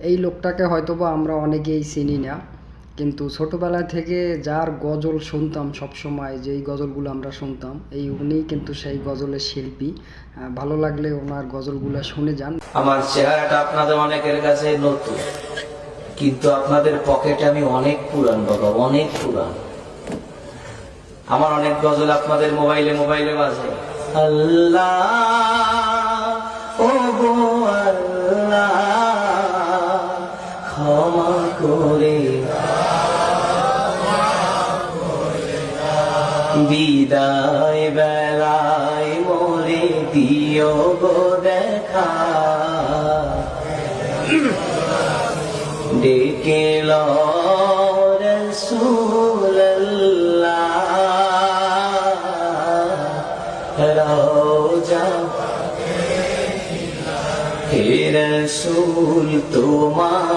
এই লোকটাকে হয়তোবা আমরা অনেকেই চিনি না, কিন্তু ছোটবেলা থেকে যার গজল শুনতাম সবসময়, যেই গজলগুলো আমরা শুনতাম, উনিই কিন্তু সেই গজলের শিল্পী। ভালো লাগলে ওনার গজলগুলো শুনে যান। আমার চেহারাটা আপনাদের অনেকের কাছে নতুন, কিন্তু আপনাদের পকেটে আমি অনেক পুরান বাবা, অনেক পুরান। আমার অনেক গজল আপনাদের মোবাইলে মোবাইলে বাজে। আল্লাহ ও গো আল্লাহ ক্ষমা করে বিদায় বেলায় মোরে দিও গো দেখা, ডেকে লো রাসূলুল্লাহ রওজা হে রাসূল তোমার